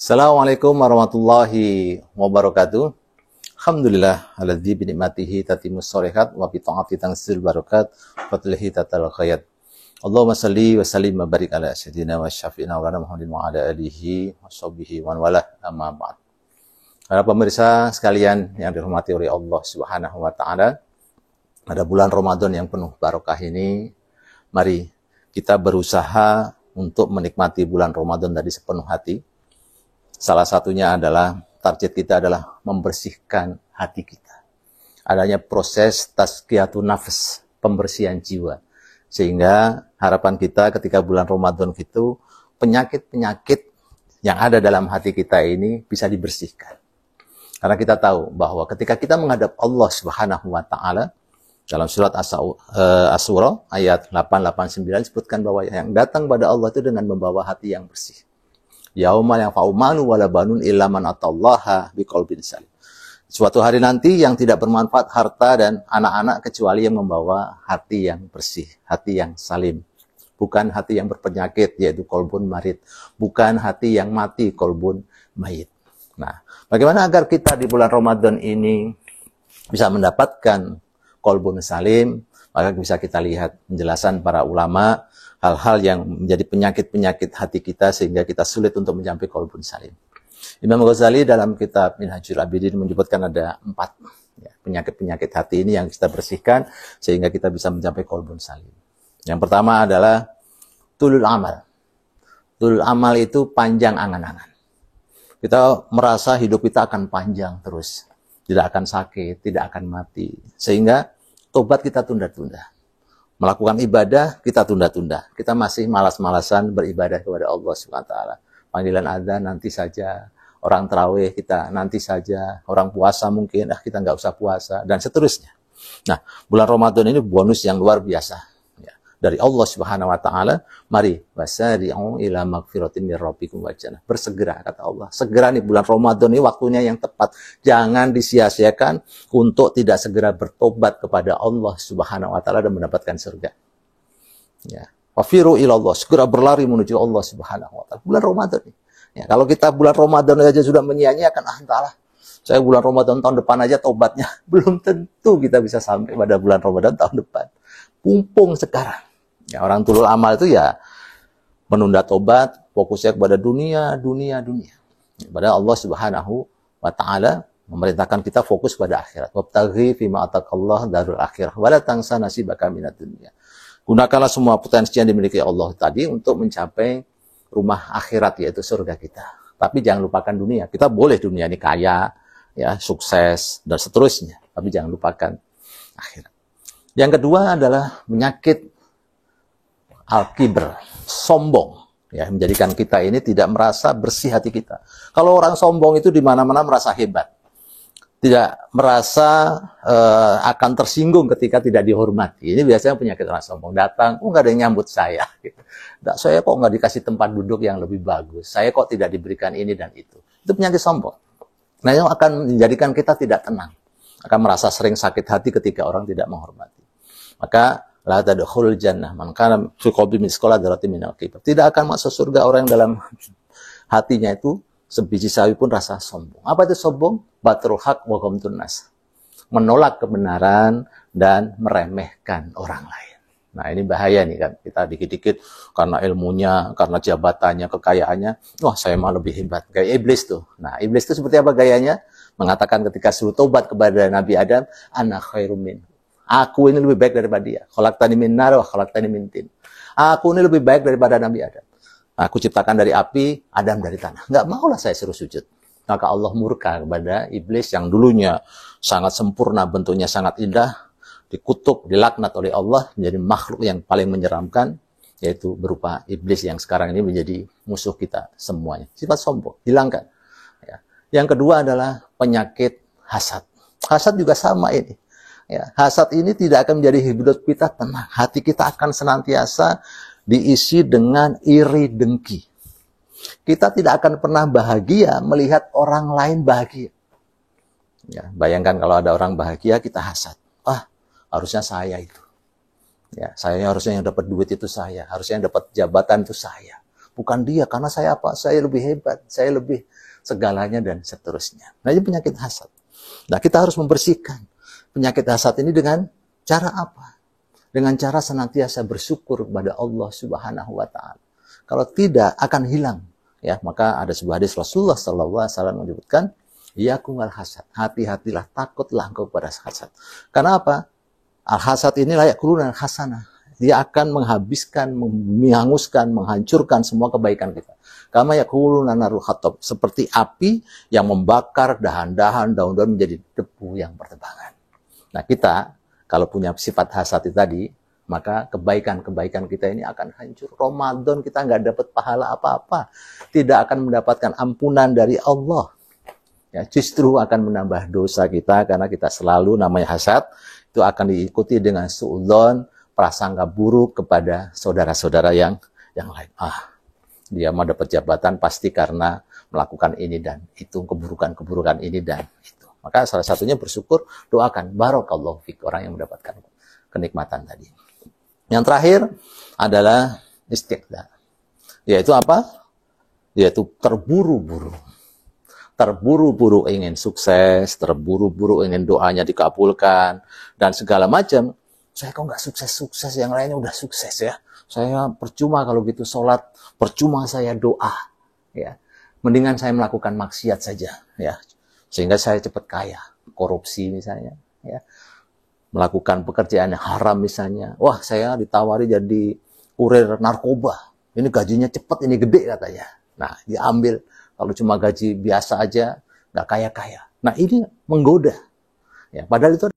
Assalamualaikum warahmatullahi wabarakatuh. Alhamdulillah alladzi bi ni'matihi tatimmus shalihat wa bi ta'ati tanzilul barakat wa tilhi tatal khayat. Allahumma shalli wa sallim wa barik ala sayyidina wa syafi'ina wa Muhammadin wa ala alihi wa sahbihi wa wala amma ba'd. Para pemirsa sekalian yang dirahmati oleh Allah Subhanahu wa taala, pada bulan Ramadan yang penuh barokah ini, mari kita berusaha untuk menikmati bulan Ramadan dari sepenuh hati. Salah satunya adalah, target kita adalah membersihkan hati kita. Adanya proses tazkiyatun nafs, pembersihan jiwa. Sehingga harapan kita ketika bulan Ramadan itu, penyakit-penyakit yang ada dalam hati kita ini bisa dibersihkan. Karena kita tahu bahwa ketika kita menghadap Allah Subhanahu wa taala, dalam surat Asy-Syura ayat 889 disebutkan bahwa yang datang pada Allah itu dengan membawa hati yang bersih. Yauma yanfa'u malun wala banun illa man atallaha biqalbin salim. Suatu hari nanti yang tidak bermanfaat harta dan anak-anak kecuali yang membawa hati yang bersih, hati yang salim. Bukan hati yang berpenyakit, yaitu kolbun marid. Bukan hati yang mati, kolbun mayit. Nah, bagaimana agar kita di bulan Ramadan ini bisa mendapatkan kolbun salim? Maka bisa kita lihat penjelasan para ulama, hal-hal yang menjadi penyakit-penyakit hati kita sehingga kita sulit untuk mencapai kolbun salim. Imam Ghazali dalam kitab Minhajul Abidin menyebutkan ada 4 penyakit-penyakit hati ini yang kita bersihkan sehingga kita bisa mencapai kolbun salim. Yang pertama adalah tulul amal. Tulul amal itu panjang angan-angan. Kita merasa hidup kita akan panjang terus, tidak akan sakit, tidak akan mati, sehingga tobat kita tunda-tunda. Melakukan ibadah, kita tunda-tunda. Kita masih malas-malasan beribadah kepada Allah SWT. Panggilan adzan nanti saja. Orang tarawih kita nanti saja. Orang puasa mungkin, kita nggak usah puasa. Dan seterusnya. Nah, bulan Ramadan ini bonus yang luar biasa. Ya, dari Allah Subhanahu wa taala, mari wasari'u ila magfiratin mir rabbikum wa jannah. Bersegera, kata Allah. Segera nih bulan Ramadan ini waktunya yang tepat. Jangan disia-siakan untuk tidak segera bertobat kepada Allah Subhanahu wa taala dan mendapatkan surga. Ya. Wafiru ilallah, segera berlari menuju Allah Subhanahu wa taala. Bulan Ramadan ini. Ya, kalau kita bulan Ramadan aja sudah menyia-nyiakan, entahlah. Saya bulan Ramadan tahun depan aja tobatnya. Belum tentu kita bisa sampai pada bulan Ramadan tahun depan. Pumpung sekarang. Ya, orang tulul amal itu ya menunda tobat, fokusnya kepada dunia. Padahal Allah Subhanahu wa taala memerintahkan kita fokus pada akhirat. Wabtaghi fima ataqallah darul akhirah wala tansa nasibaka minad dunya. Gunakanlah semua potensi yang dimiliki Allah tadi untuk mencapai rumah akhirat, yaitu surga kita. Tapi jangan lupakan dunia. Kita boleh dunia ini kaya, ya, sukses dan seterusnya, tapi jangan lupakan akhirat. Yang kedua adalah penyakit al-kibr, sombong. Ya, menjadikan kita ini tidak merasa bersih hati kita. Kalau orang sombong itu di mana-mana merasa hebat. Tidak merasa akan tersinggung ketika tidak dihormati. Ini biasanya penyakit orang sombong. Datang, nggak ada yang nyambut saya. Saya kok nggak dikasih tempat duduk yang lebih bagus. Saya kok tidak diberikan ini dan itu. Itu penyakit sombong. Nah, yang akan menjadikan kita tidak tenang. Akan merasa sering sakit hati ketika orang tidak menghormati. Maka la tadkhulul jannah man kana fi qalbihi mithqala dzarratin minal kibr. Tidak akan masuk surga orang yang dalam hatinya itu sebiji sawi pun rasa sombong. Apa itu sombong? Batrul haq wa ghamtun nas. Menolak kebenaran dan meremehkan orang lain. Nah, ini bahaya nih kan. Kita dikit-dikit karena ilmunya, karena jabatannya, kekayaannya, wah saya mah lebih hebat. Kayak iblis tuh. Nah, iblis itu seperti apa gayanya? Mengatakan ketika suruh tobat kepada Nabi Adam, ana khairum min. Aku ini lebih baik daripada dia. Khalaqtani min nar wa khalaqtani min tin. Aku ini lebih baik daripada Nabi Adam. Aku ciptakan dari api, Adam dari tanah. Nggak maulah saya suruh sujud. Maka Allah murka kepada iblis yang dulunya sangat sempurna, bentuknya sangat indah, dikutuk, dilaknat oleh Allah, menjadi makhluk yang paling menyeramkan, yaitu berupa iblis yang sekarang ini menjadi musuh kita semuanya. Sifat sombong, hilangkan. Ya. Yang kedua adalah penyakit hasad. Hasad juga sama ini. Ya. Hasad ini tidak akan menjadi hidup kita tenang. Hati kita akan senantiasa diisi dengan iri dengki. Kita tidak akan pernah bahagia melihat orang lain bahagia. Ya, bayangkan kalau ada orang bahagia, kita hasad. Wah, harusnya saya itu. Ya, saya harusnya yang dapat duit itu saya. Harusnya yang dapat jabatan itu saya. bukan dia, karena saya apa? Saya lebih hebat, saya lebih segalanya, dan seterusnya. Nah, ini penyakit hasad. Nah, kita harus membersihkan penyakit hasad ini dengan cara apa? Dengan cara senantiasa bersyukur kepada Allah Subhanahu wa taala. Kalau tidak, akan hilang. Ya, maka ada sebuah hadis Rasulullah SAW menyebutkan, iyakum wal hasad, hati-hatilah, takutlah engkau kepada hasad. Karena apa? Al-hasad ini layak kulunan hasanah. Dia akan menghabiskan, menghanguskan, menghancurkan semua kebaikan kita. Kama yaquluna narul khatab, seperti api yang membakar dahan-dahan, daun-daun menjadi debu yang berterbangan. Nah, kita kalau punya sifat hasad itu tadi, maka kebaikan-kebaikan kita ini akan hancur. Ramadan kita nggak dapat pahala apa-apa, tidak akan mendapatkan ampunan dari Allah. Ya, justru akan menambah dosa kita, karena kita selalu namanya hasad, itu akan diikuti dengan suudzon, prasangka buruk kepada saudara-saudara yang lain. Dia mau dapat jabatan pasti karena melakukan ini dan itu, keburukan-keburukan ini dan itu. Maka salah satunya bersyukur, doakan barakallahu fik, orang yang mendapatkan kenikmatan tadi. Yang terakhir adalah istiqdar. Yaitu apa? Yaitu terburu-buru. Terburu-buru ingin sukses, terburu-buru ingin doanya dikabulkan, dan segala macam. Saya kok nggak sukses-sukses, yang lainnya udah sukses ya. Saya percuma kalau gitu sholat, percuma saya doa. Ya, mendingan saya melakukan maksiat saja. Ya, sehingga saya cepat kaya, korupsi misalnya. Ya, melakukan pekerjaan yang haram misalnya. Wah, saya ditawari jadi kurir narkoba. Ini gajinya cepat, ini gede katanya. Nah, diambil. Kalau cuma gaji biasa aja, nggak kaya-kaya. Nah, ini menggoda. Ya, padahal itu